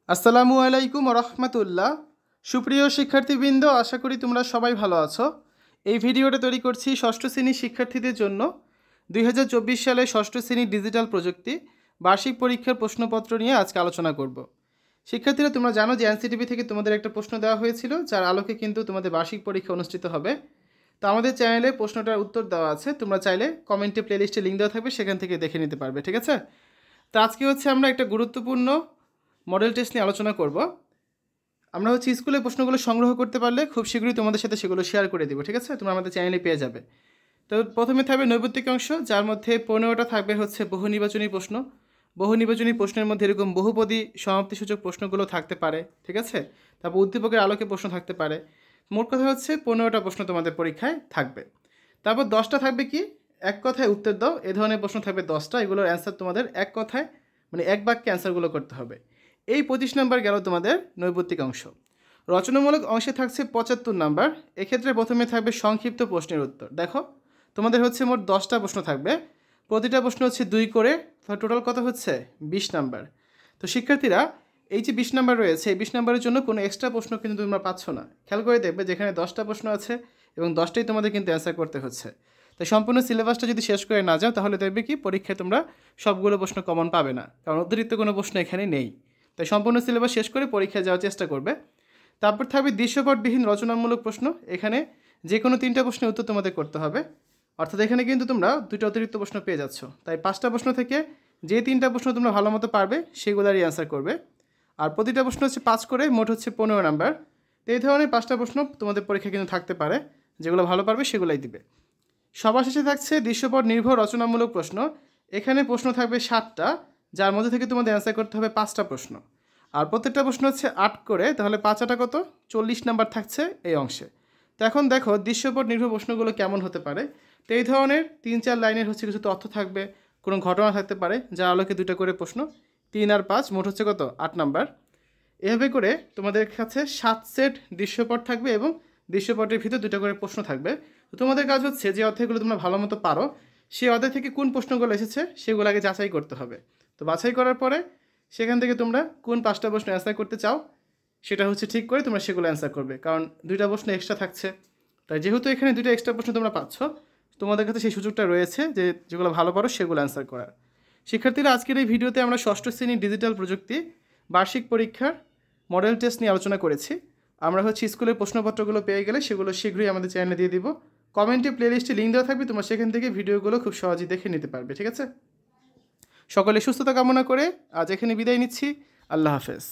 আসসালামু আলাইকুম রহমতুল্লাহ। সুপ্রিয় শিক্ষার্থীবৃন্দ, আশা করি তোমরা সবাই ভালো আছো। এই ভিডিওটা তৈরি করছি ষষ্ঠ শ্রেণীর শিক্ষার্থীদের জন্য। 2024 সালে ষষ্ঠ শ্রেণীর ডিজিটাল প্রযুক্তি বার্ষিক পরীক্ষার প্রশ্নপত্র নিয়ে আজকে আলোচনা করব। শিক্ষার্থীরা, তোমরা জানো যে এনসিটিভি থেকে তোমাদের একটা প্রশ্ন দেওয়া হয়েছিল, যার আলোকে কিন্তু তোমাদের বার্ষিক পরীক্ষা অনুষ্ঠিত হবে। তো আমাদের চ্যানেলে প্রশ্নটার উত্তর দেওয়া আছে, তোমরা চাইলে কমেন্টে প্লেলিস্টে লিঙ্ক দেওয়া থাকবে, সেখান থেকে দেখে নিতে পারবে। ঠিক আছে? তো আজকে আমরা একটা গুরুত্বপূর্ণ মডেল টেস্ট নিয়ে আলোচনা করব। আমরা স্কুলে প্রশ্নগুলো সংগ্রহ করতে পারলে খুব শীঘ্রই তোমাদের সাথে সেগুলো শেয়ার করে দেবো। ঠিক আছে? তোমরা আমাদের চ্যানেলে পেয়ে যাবে। তো প্রথমে থাকবে নৈর্ব্যক্তিক অংশ, যার মধ্যে 15টা থাকবে বহু নির্বাচনী প্রশ্ন। বহু নির্বাচনী প্রশ্নের মধ্যে এরকম বহুপদী সমাপ্তিসূচক প্রশ্নগুলো থাকতে পারে। ঠিক আছে? তারপর উদ্দীপকের আলোকে প্রশ্ন থাকতে পারে। মোট কথা 15টা প্রশ্ন তোমাদের পরীক্ষায় থাকবে। তারপর 10টা থাকবে কি এক কথায় উত্তর দাও, এ ধরনের প্রশ্ন থাকবে 10টা। এগুলোর অ্যান্সার তোমাদের এক কথায় এক বাক্যে অ্যান্সারগুলো করতে হবে। এই 25 নাম্বার গেল তোমাদের নৈর্ব্যক্তিক অংশ। রচনামূলক অংশে থাকছে 75 নাম্বার। এক্ষেত্রে প্রথমে থাকবে সংক্ষিপ্ত প্রশ্নের উত্তর। দেখো, তোমাদের মোট 10টা প্রশ্ন থাকবে, প্রতিটা প্রশ্ন 2 করে, টোটাল কত 20 নাম্বার। তো শিক্ষার্থীরা, এই যে 20 নাম্বার রয়েছে, এই 20 নাম্বারের জন্য কোনো এক্সট্রা প্রশ্ন কিন্তু তোমরা পাচ্ছ না। খেয়াল করে দেখবে, যেখানে 10টা প্রশ্ন আছে এবং 10টাই তোমাদের কিন্তু অ্যান্সার করতে হচ্ছে। তাই সম্পূর্ণ সিলেবাসটা যদি শেষ করে না যাও, তাহলে দেখবে কি পরীক্ষায় তোমরা সবগুলো প্রশ্ন কমন পাবে না, কারণ অতিরিক্ত কোনো প্রশ্ন এখানে নেই। তাই সম্পূর্ণ সিলেবাস শেষ করে পরীক্ষায় যাওয়ার চেষ্টা করবে। তারপর থাকবে দৃশ্যপটবিহীন রচনামূলক প্রশ্ন। এখানে যে কোনো 3টা প্রশ্নের উত্তর তোমাদের করতে হবে, অর্থাৎ এখানে কিন্তু তোমরা 2টা অতিরিক্ত প্রশ্ন পেয়ে যাচ্ছ। তাই 5টা প্রশ্ন থেকে যে 3টা প্রশ্ন তোমরা ভালো মতো পারবে সেগুলোরই অ্যান্সার করবে। আর প্রতিটা প্রশ্ন 5 করে, মোট 15 নাম্বার। তো এই ধরনের 5টা প্রশ্ন তোমাদের পরীক্ষা কিন্তু থাকতে পারে, যেগুলো ভালো পারবে সেগুলোই দিবে। সবার শেষে থাকছে দৃশ্যপট নির্ভর রচনামূলক প্রশ্ন। এখানে প্রশ্ন থাকবে 7টা, যার মধ্যে থেকে তোমাদের অ্যান্সার করতে হবে 5টা প্রশ্ন। আর প্রত্যেকটা প্রশ্ন 8 করে, তাহলে 5টা কত 40 নাম্বার থাকছে এই অংশে। তো এখন দেখো দৃশ্যপট নির্ভর প্রশ্নগুলো কেমন হতে পারে। তো এই ধরনের 3-4 লাইনের কিছু তথ্য থাকবে, কোনো ঘটনা থাকতে পারে, যার আলোকে 2টা করে প্রশ্ন। 3 আর 5 মোট 8 নাম্বার। এভাবে করে তোমাদের কাছে 7 সেট দৃশ্যপট থাকবে এবং দৃশ্যপটের ভিতর 2টা করে প্রশ্ন থাকবে। তো তোমাদের কাজ যে অধ্যায়গুলো তোমরা ভালো মতো পারো, সেই অধ্যায় থেকে কোন প্রশ্নগুলো এসেছে সেগুলো আগে যাচাই করতে হবে। তো বাছাই করার পরে সেখান থেকে তোমরা কোন 5টা প্রশ্ন অ্যান্সার করতে চাও সেটা ঠিক করে তোমরা সেগুলো অ্যান্সার করবে, কারণ 2টা প্রশ্ন এক্সট্রা থাকছে। তাই যেহেতু এখানে 2টা এক্সট্রা প্রশ্ন তোমরা পাচ্ছ, তোমাদের কাছে সেই সুযোগটা রয়েছে যে যেগুলো ভালো পারো সেগুলো অ্যান্সার করার। শিক্ষার্থীরা, আজকের এই ভিডিওতে আমরা ষষ্ঠ শ্রেণীর ডিজিটাল প্রযুক্তি বার্ষিক পরীক্ষার মডেল টেস্ট নিয়ে আলোচনা করেছি। আমরা স্কুলের প্রশ্নপত্রগুলো পেয়ে গেলে সেগুলো শীঘ্রই আমাদের চ্যানেলে দিয়ে দিব। কমেন্টে প্লেলিস্টে লিঙ্ক দেওয়া থাকবে, তোমরা সেখান থেকে ভিডিওগুলো খুব সহজেই দেখে নিতে পারবে। ঠিক আছে? সকলে সুস্থতা কামনা করে আজ এখানে বিদায় নিচ্ছি। আল্লাহ হাফেজ।